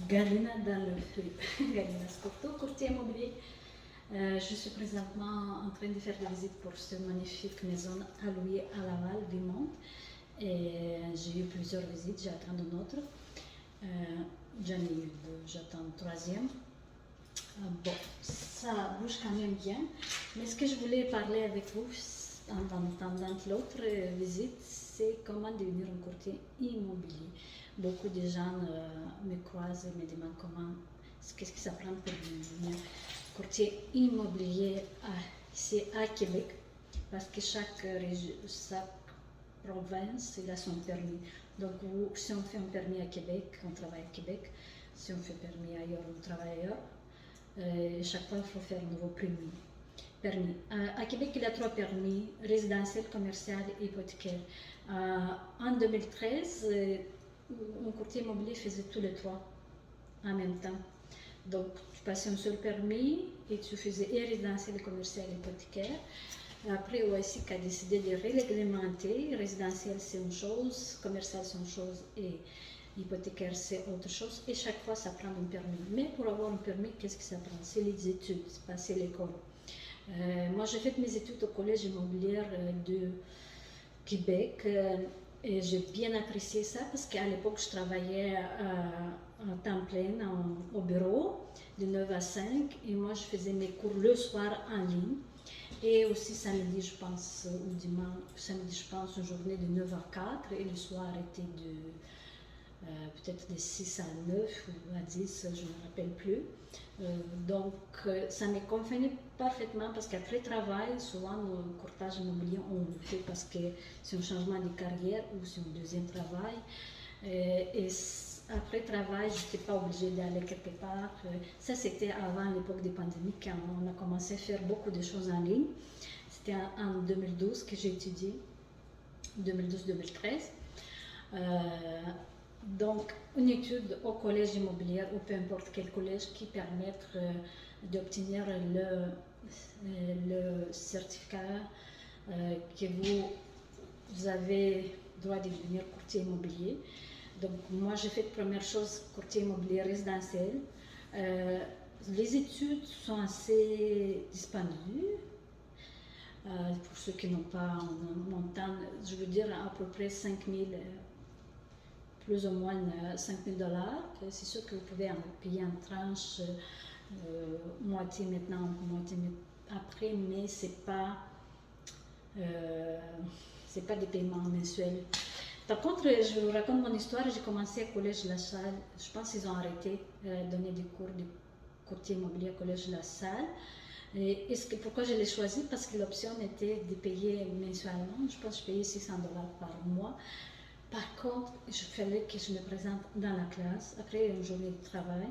Galina dans le feu. Galina Scotto, courtier immobilier. Je suis présentement en train de faire des visites pour cette magnifique maison à louer à Laval, Vimont. Et j'ai eu plusieurs visites, j'attends une autre. J'en ai eu deux, j'attends une troisième. Bon, ça bouge quand même bien. Mais ce que je voulais parler avec vous pendant l'autre visite, c'est comment devenir un courtier immobilier. Beaucoup de gens me croisent et me demandent qu'est-ce que ça prend pour devenir courtier immobilier ici à Québec. Parce que chaque province il a son permis. Donc, si on fait un permis à Québec, on travaille à Québec. Si on fait permis ailleurs, on travaille ailleurs. Chaque fois, il faut faire un nouveau permis. À Québec, il y a 3 permis, résidentiel, commercial et hypothécaire. En 2013, un courtier immobilier faisait tous les 3 en même temps. Donc, tu passais un seul permis et tu faisais et résidentiel, et commercial, et hypothécaire. Après, OASIC a décidé de réglementer. Résidentiel, c'est une chose, commercial, c'est une chose, et hypothécaire, c'est autre chose. Et chaque fois, ça prend un permis. Mais pour avoir un permis, qu'est-ce que ça prend? C'est les études, c'est passer l'école. Moi, j'ai fait mes études au collège immobilier de Québec et j'ai bien apprécié ça parce qu'à l'époque, je travaillais en temps plein au bureau de 9 à 5 et moi, je faisais mes cours le soir en ligne. Et aussi samedi, je pense, ou dimanche, samedi, je pense, une journée de 9 à 4 et le soir était de peut-être de 6 à 9 ou à 10, je ne me rappelle plus. Donc, ça me convenait parfaitement parce qu'après travail, souvent, le courtage immobilier, on le fait parce que c'est un changement de carrière ou c'est un deuxième travail. Et après travail, je n'étais pas obligée d'aller quelque part. Ça, c'était avant l'époque des pandémies, quand on a commencé à faire beaucoup de choses en ligne. C'était en 2012 que j'ai étudié, 2012-2013. Donc, une étude au collège immobilier ou peu importe quel collège qui permette d'obtenir le certificat que vous avez droit de devenir courtier immobilier. Donc, moi, j'ai fait première chose, courtier immobilier résidentiel. Les études sont assez dispendieuses. Pour ceux qui n'ont pas un montant, je veux dire à peu près 5 000 plus ou moins 5 000 $. C'est sûr que vous pouvez en payer en tranches, moitié maintenant, moitié après, mais c'est pas des paiements mensuels. Par contre, je vous raconte mon histoire. J'ai commencé au collège La Salle. Je pense qu'ils ont arrêté de donner des cours de courtier immobilier au collège La Salle. Pourquoi je l'ai choisi? Parce que l'option était de payer mensuellement. Je pense que je payais 600 $ par mois. Par contre, il fallait que je me présente dans la classe après une journée de travail.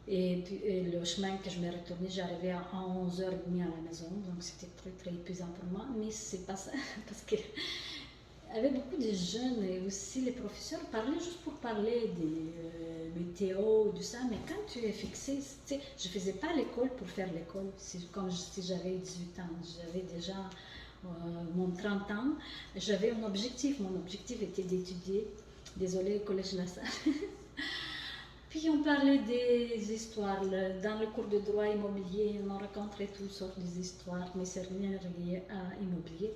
Et le chemin que je me retournais, j'arrivais à 11h30 à la maison, donc c'était très très épuisant pour moi. Mais c'est pas ça, parce que avec beaucoup de jeunes et aussi les professeurs parlaient juste pour parler de météo, de ça, mais quand tu es fixé, je faisais pas l'école pour faire l'école. C'est comme si j'avais 18 ans, j'avais déjà mon 30 ans, j'avais un objectif. Mon objectif était d'étudier. Désolée, collège La Salle. Puis on parlait des histoires. Dans le cours de droit immobilier, on rencontrait toutes sortes d'histoires, mais c'est rien relié à immobilier.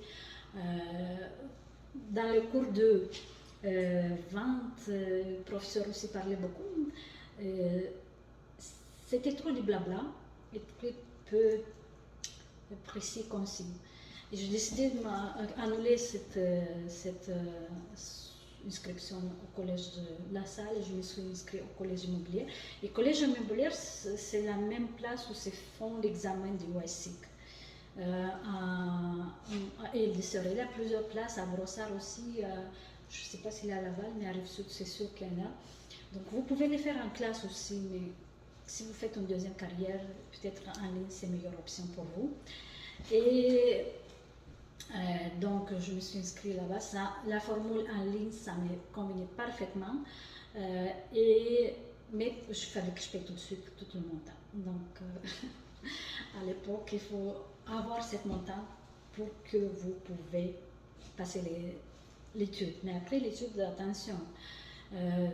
Dans le cours de vente, le professeur aussi parlait beaucoup. C'était trop du blabla et très peu précis, concis. Et j'ai décidé d'annuler cette inscription au collège de La Salle et je me suis inscrite au collège immobilier. Et le collège immobilier, c'est la même place où se font l'examen du OASIC. À Île-des-Sœurs, il y a plusieurs places, à Brossard aussi, je ne sais pas s'il est à Laval, mais à Rive-Sud, c'est sûr qu'il y en a. Donc vous pouvez les faire en classe aussi, mais si vous faites une deuxième carrière, peut-être en ligne, c'est la meilleure option pour vous. Et donc, je me suis inscrite là-bas. La formule en ligne, ça me convenait parfaitement. Mais il fallait que je paye tout de suite tout le montant. Donc, à l'époque, il faut avoir ce montant pour que vous pouvez passer l'étude. Mais après l'étude, attention,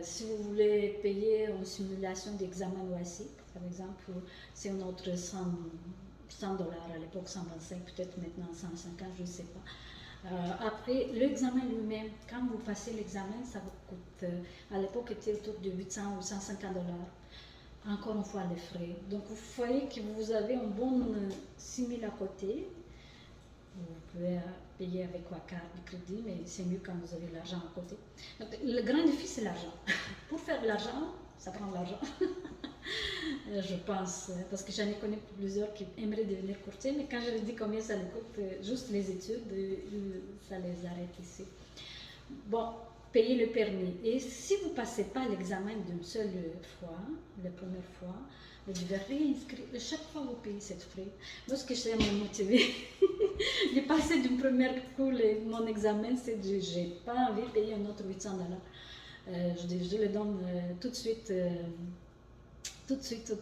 Si vous voulez payer en simulation d'examen OASIC, par exemple, c'est un autre 100 dollars à l'époque, 125, peut-être maintenant 150, je ne sais pas. Après, l'examen lui-même, quand vous passez l'examen, ça vous coûte, à l'époque, était autour de 800 ou 150 dollars. Encore une fois, les frais. Donc, vous voyez que vous avez un bon 6 000 à côté. Vous pouvez payer avec la carte de crédit, mais c'est mieux quand vous avez l'argent à côté. Donc, le grand défi, c'est l'argent. Pour faire de l'argent, ça prend de l'argent. Je pense, parce que j'en ai connu plusieurs qui aimeraient devenir courtier, mais quand je leur dis combien ça leur coûte, juste les études, ça les arrête ici. Bon, payer le permis. Et si vous ne passez pas l'examen d'une seule fois, la première fois, vous devez réinscrire. Chaque fois, vous payez cette frais. Moi, ce que je me motivé, de passer d'une première coup mon examen, c'est que je n'ai pas envie de payer un autre 800 dollars. Je le donne tout de suite. Tout de suite,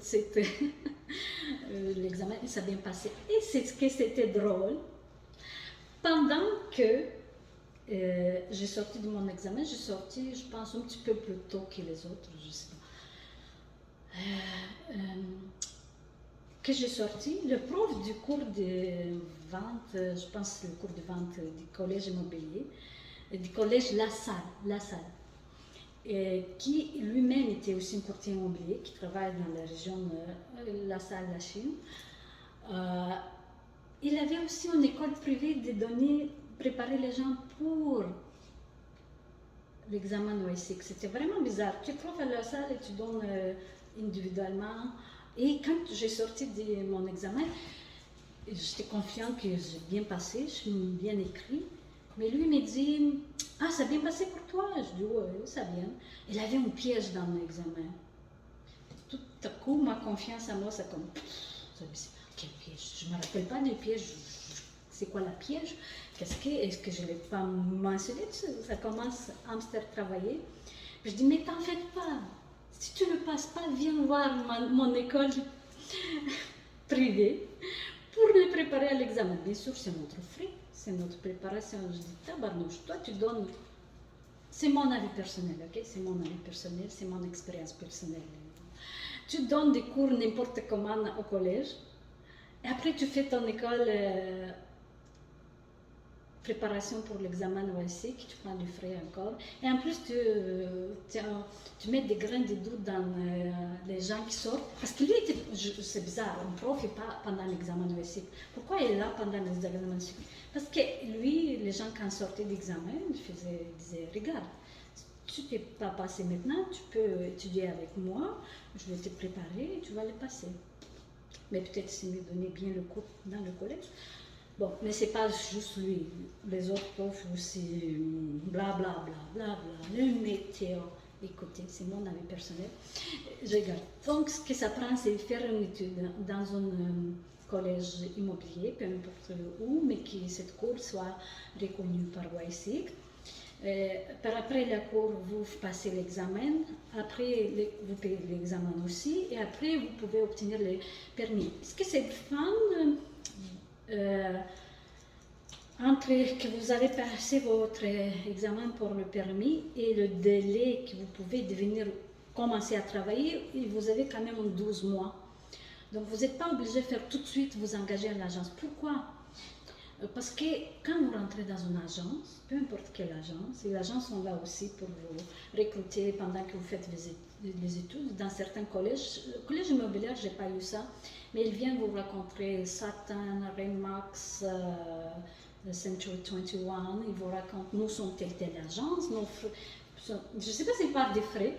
l'examen, ça s'est bien passé. Et c'est ce que c'était drôle. Pendant que j'ai sorti de mon examen, j'ai sorti, je pense, un petit peu plus tôt que les autres, je sais pas. Que j'ai sorti, le prof du cours de vente, je pense le cours de vente du collège immobilier, du collège La Salle, qui lui-même était aussi un courtier immobilier, qui travaille dans la région La Salle, la Chine. Il avait aussi une école privée de donner, préparer les gens pour l'examen OSIC. C'était vraiment bizarre. Tu trouves à la salle et tu donnes individuellement. Et quand j'ai sorti de mon examen, j'étais confiante que j'ai bien passé, je suis bien écrit. Mais lui me dit, ah, ça a bien passé pour toi? Je dis, oui, ça vient. Il avait un piège dans mon examen. Tout à coup, ma confiance en moi, ça comme, quel piège? Je ne me rappelle pas du piège. C'est quoi la piège? Est-ce que je ne l'ai pas mentionné? Ça commence à me travailler. Je dis, mais t'en fais pas. Si tu ne passes pas, viens voir mon école privée pour le préparer à l'examen. Bien sûr, c'est notre frais, c'est notre préparation. Je dis, tabarnouche, toi tu donnes. C'est mon avis personnel, ok? C'est mon avis personnel, c'est mon expérience personnelle. Tu donnes des cours n'importe comment au collège, et après tu fais ton école préparation pour l'examen OSIC, tu prends du frais encore. Et en plus, tu mets des grains de doute dans les gens qui sortent. Parce que lui, c'est bizarre, un prof n'est pas pendant l'examen OSIC. Pourquoi il est là pendant l'examen OSIC? Parce que lui, les gens quand sortaient d'examen, disaient, regarde, tu n'es pas passé maintenant, tu peux étudier avec moi, je vais te préparer et tu vas le passer. Mais peut-être c'est mieux donner bien le cours dans le collège. Bon, mais c'est pas juste lui, les autres profs aussi, blablabla, le météo. Écoutez, c'est mon avis personnel. Je regarde. Donc, ce que ça prend, c'est faire une étude dans un collège immobilier, peu importe où, mais que cette cour soit reconnue par WISIC. Par après la cour, vous passez l'examen, après vous payez l'examen aussi, et après vous pouvez obtenir le permis. Est-ce que cette femme... entre que vous avez passé votre examen pour le permis et le délai que vous pouvez commencer à travailler, vous avez quand même 12 mois. Donc vous n'êtes pas obligé de faire tout de suite vous engager à l'agence. Pourquoi? Parce que quand vous rentrez dans une agence, peu importe quelle agence, et les agences sont là aussi pour vous recruter pendant que vous faites les études. Dans certains collèges, le collège immobilier, je n'ai pas eu ça, mais ils viennent vous rencontrer Saturn, Remax, Century 21, ils vous racontent, nous sommes telle agence, je ne sais pas si c'est par des frais,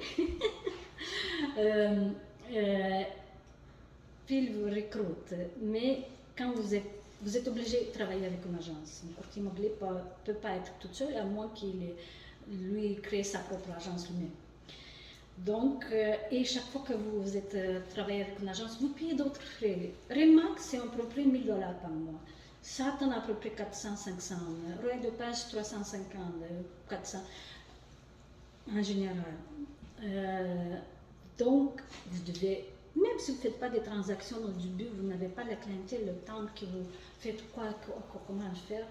puis ils vous recrutent, mais quand vous êtes obligé de travailler avec une agence. Un courtier immobilier ne peut pas être tout seul, à moins qu'il lui crée sa propre agence lui-même. Donc, et chaque fois que vous êtes travaillé avec une agence, vous payez d'autres frais. Remax, c'est à peu près 1 000 $ par mois. Satan, à peu près 400-500. Royal de Page, 350, 400 en général. Donc, vous devez, même si vous ne faites pas des transactions au début, vous n'avez pas la clientèle, le temps que vous faites comment faire,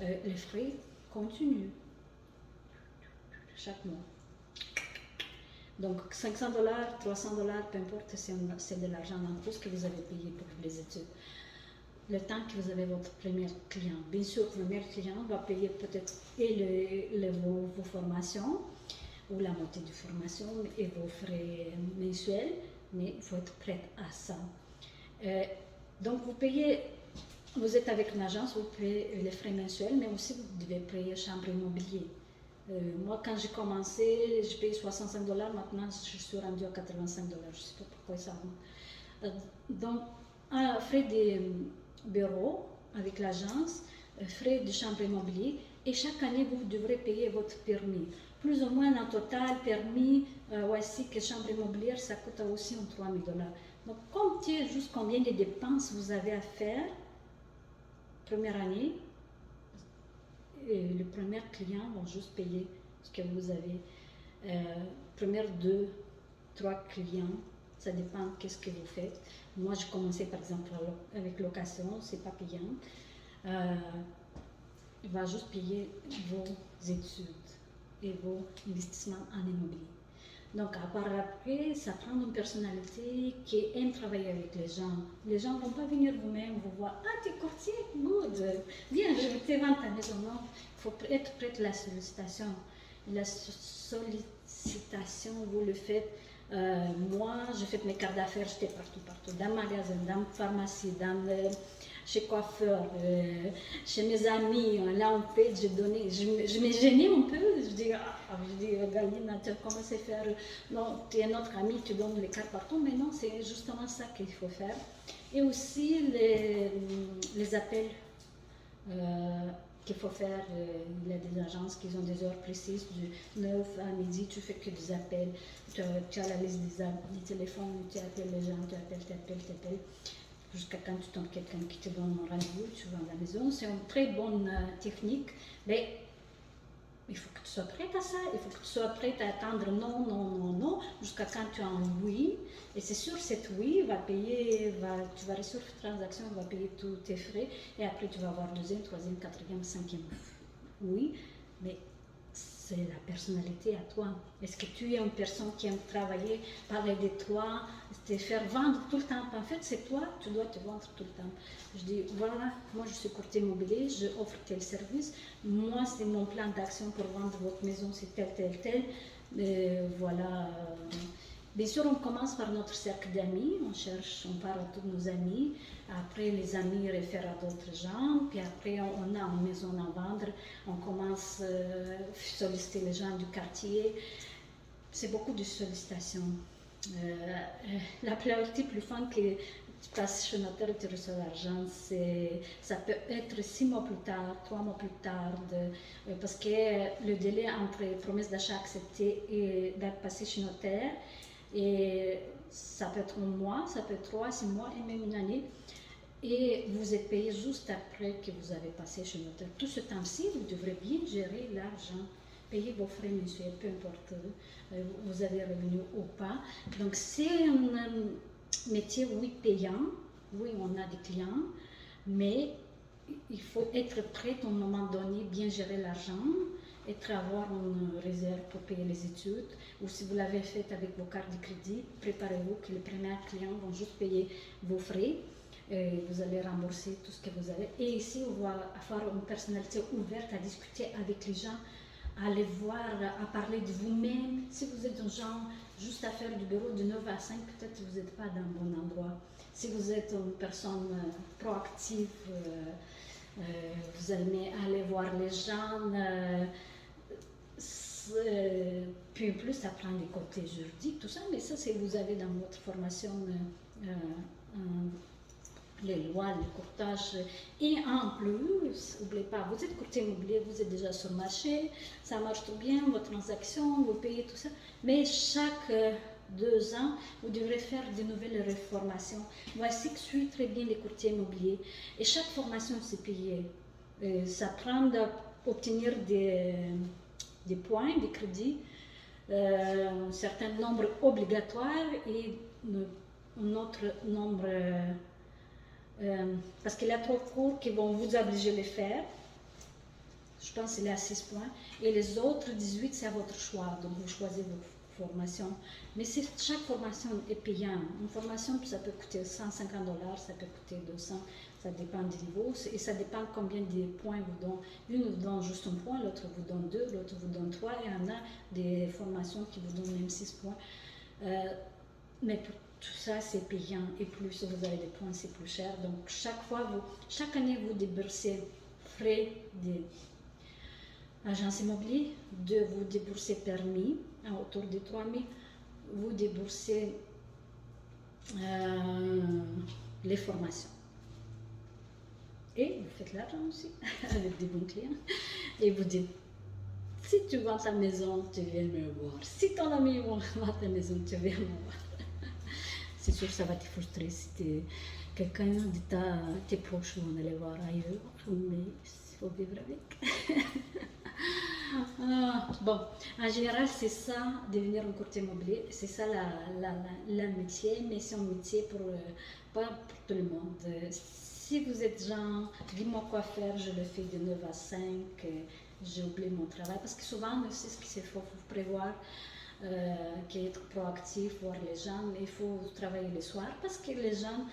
les frais continuent chaque mois. Donc 500 $, 300 $, peu importe, c'est de l'argent en plus que vous avez payé pour les études. Le temps que vous avez votre premier client. Bien sûr, le premier client va payer peut-être vos formations ou la moitié de formation et vos frais mensuels, mais il faut être prêt à ça. Donc vous êtes avec une agence, vous payez les frais mensuels, mais aussi vous devez payer chambre immobilier. Moi, quand j'ai commencé, je payais 65 $, maintenant je suis rendue à 85 $, je ne sais pas pourquoi ça augmente. Donc, frais de bureau avec l'agence, frais de chambre immobilier, et chaque année vous devrez payer votre permis. Plus ou moins en total, permis, voici que chambre immobilière, ça coûte aussi 3 000 $. Donc, comptez juste combien de dépenses vous avez à faire première année. Et les premiers clients vont juste payer ce que vous avez. Première 2, 3 clients, ça dépend qu'est-ce que vous faites. Moi, j'ai commencé par exemple avec location, c'est pas payant. Il va juste payer vos études et vos investissements en immobilier. Donc, à part après, ça prend une personnalité qui aime travailler avec les gens. Les gens ne vont pas venir vous-même vous voir. Ah, tu es courtier, good. Viens, je vais te vendre ta maison. Non, il faut être prêt à la sollicitation. La sollicitation, vous le faites. Moi, j'ai fait mes cartes d'affaires, j'étais partout. Dans le magasin, dans la pharmacie, chez coiffeur, chez mes amis, là on fait, j'ai donné, je me gênais un peu, je dis, Galina, tu as commencé à faire, non, tu es notre ami, tu donnes les cartes partout, mais non, c'est justement ça qu'il faut faire. Et aussi les appels qu'il faut faire, il y a des agences qui ont des heures précises, du 9 à midi, tu fais que des appels, tu as la liste des téléphones, tu appelles les gens, tu appelles. Jusqu'à quand tu tombes quelqu'un qui te donne un rendez-vous, tu vas à la maison. C'est une très bonne technique, mais il faut que tu sois prête à ça, il faut que tu sois prête à attendre non, jusqu'à quand tu as un oui. Et c'est sûr, cet oui va payer, tu vas réussir la transaction, va payer tous tes frais, et après tu vas avoir deuxième, troisième, quatrième, cinquième oui, mais c'est la personnalité à toi. Est-ce que tu es une personne qui aime travailler, parler de toi, te faire vendre tout le temps? En fait, c'est toi, tu dois te vendre tout le temps. Je dis, voilà, moi je suis courtier immobilier, je offre tel service. Moi, c'est mon plan d'action pour vendre votre maison, c'est tel. Voilà. Bien sûr, on commence par notre cercle d'amis, on parle à tous nos amis. Après, les amis réfèrent à d'autres gens, puis après, on a une maison à vendre, on commence à solliciter les gens du quartier. C'est beaucoup de sollicitations. La partie plus fun que tu passes chez le notaire et tu reçois l'argent, ça peut être 6 mois plus tard, 3 mois plus tard, parce que le délai entre promesse d'achat acceptée et date passée chez le notaire, et ça peut être un mois, ça peut être 3, 6 mois et même une année. Et vous êtes payé juste après que vous avez passé chez le notaire. Tout ce temps-ci, vous devrez bien gérer l'argent, payer vos frais mensuels, peu importe vous avez revenu ou pas. Donc c'est un métier, oui, payant, oui, on a des clients, mais il faut être prêt à un moment donné, bien gérer l'argent, et avoir une réserve pour payer les études, ou si vous l'avez fait avec vos cartes de crédit, préparez-vous que les premiers clients vont juste payer vos frais, vous allez rembourser tout ce que vous avez. Et ici, on va avoir une personnalité ouverte à discuter avec les gens, à les voir, à parler de vous-même. Si vous êtes un genre juste à faire du bureau de 9 à 5, peut-être que vous n'êtes pas dans le bon endroit. Si vous êtes une personne proactive, vous aimez aller voir les gens, puis en plus apprendre les côtés juridiques, tout ça, mais ça c'est vous avez dans votre formation les lois, le courtage, et en plus, n'oubliez pas, vous êtes courtier immobilier, vous êtes déjà sur le marché, ça marche tout bien, vos transactions, vous payez tout ça, mais chaque 2 ans, vous devrez faire de nouvelles reformations. Voici que suit très bien les courtiers immobiliers, et chaque formation c'est payé. Ça prend d'obtenir des points, des crédits, un certain nombre obligatoire et un autre nombre, parce qu'il y a trop de cours qui vont vous obliger à les faire. Je pense qu'il est à 6 points. Et les autres 18, c'est à votre choix. Donc, vous choisissez vos formations. Mais chaque formation est payante. Une formation, ça peut coûter 150 $, ça peut coûter 200. Ça dépend du niveau. Et ça dépend combien de points vous donne. L'une vous donne juste un point, l'autre vous donne 2, l'autre vous donne 3. Et il y en a des formations qui vous donnent même 6 points. Mais pour tout ça, c'est payant. Et plus vous avez des points, c'est plus cher. Donc, chaque année, vous déboursez frais d'agence immobilière, vous déboursez permis, autour de 3 000. Vous déboursez les formations. Et vous faites l'argent aussi, avec des bons clients. Et vous dites, si tu vends ta maison, tu viens me voir. Si ton ami vend ta maison, tu viens me voir. C'est sûr que ça va te frustrer si quelqu'un de tes proches vont aller voir ailleurs, mais il faut vivre avec. Bon, en général, c'est ça, devenir un courtier immobilier, c'est ça la métier, mais c'est un métier pas pour tout le monde. Si vous êtes genre, dis-moi quoi faire, je le fais de 9 à 5, j'ai oublié mon travail, parce que souvent, c'est ce qu'il faut prévoir. Être proactif, voir les gens, il faut travailler le soir parce que les gens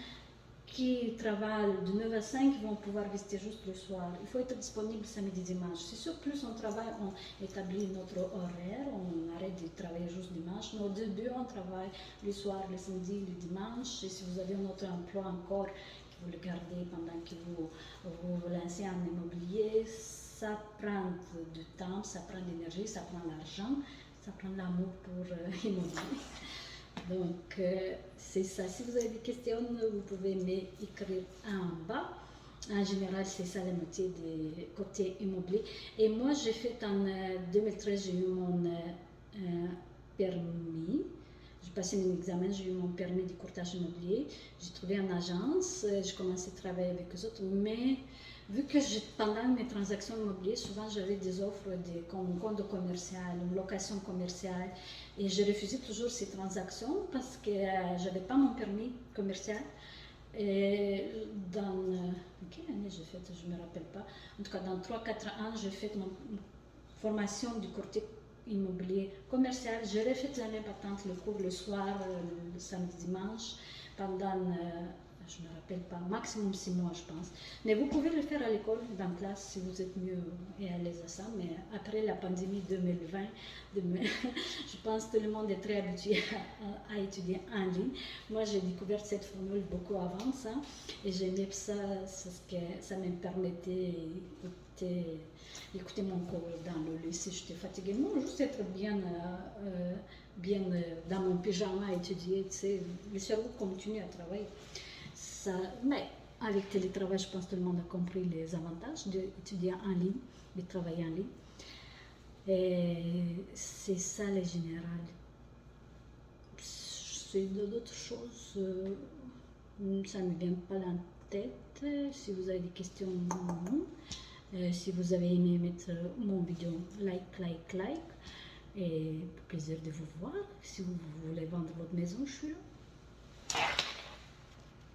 qui travaillent de 9 à 5 vont pouvoir visiter juste le soir. Il faut être disponible samedi, dimanche. C'est sûr, plus on travaille, on établit notre horaire, on arrête de travailler juste dimanche. Mais au début, on travaille le soir, le samedi, le dimanche. Et si vous avez un autre emploi encore, que vous le gardez pendant que vous lancez en immobilier, ça prend du temps, ça prend de l'énergie, ça prend de l'argent. Ça prend l'amour pour immobilier. Donc, c'est ça. Si vous avez des questions, vous pouvez m'écrire en bas. En général, c'est ça le métier des côté immobilier. Et moi, j'ai fait en 2013, j'ai eu mon permis. J'ai passé mon examen, j'ai eu mon permis de courtage immobilier. J'ai trouvé une agence, j'ai commencé à travailler avec eux autres, mais vu que pendant mes transactions immobilières, souvent j'avais des offres comme compte commercial, une location commerciale, et je refusais toujours ces transactions parce que je n'avais pas mon permis commercial. Et dans quelle année j'ai fait, je ne me rappelle pas. En tout cas, dans 3-4 ans, j'ai fait ma formation du courtier immobilier commercial. J'ai refait l'année patente le cours le soir, le samedi, dimanche, pendant je ne me rappelle pas, maximum 6 mois, je pense. Mais vous pouvez le faire à l'école, dans la classe, si vous êtes mieux et à l'aise à ça. Mais après la pandémie 2020, je pense que tout le monde est très habitué à étudier en ligne. Moi, j'ai découvert cette formule beaucoup avant ça. Et j'aimais ça, parce que ça me permettait d'écouter mon cours dans le lycée. J'étais fatiguée. Non, juste être bien dans mon pyjama à étudier. Tu sais, le cerveau continue à travailler. Mais avec télétravail, je pense que tout le monde a compris les avantages d'étudier en ligne, de travailler en ligne. Et c'est ça le général. C'est d'autres choses, ça ne me vient pas dans la tête. Si vous avez des questions, si vous avez aimé mettre mon vidéo, like. Et plaisir de vous voir. Si vous voulez vendre votre maison, je suis là.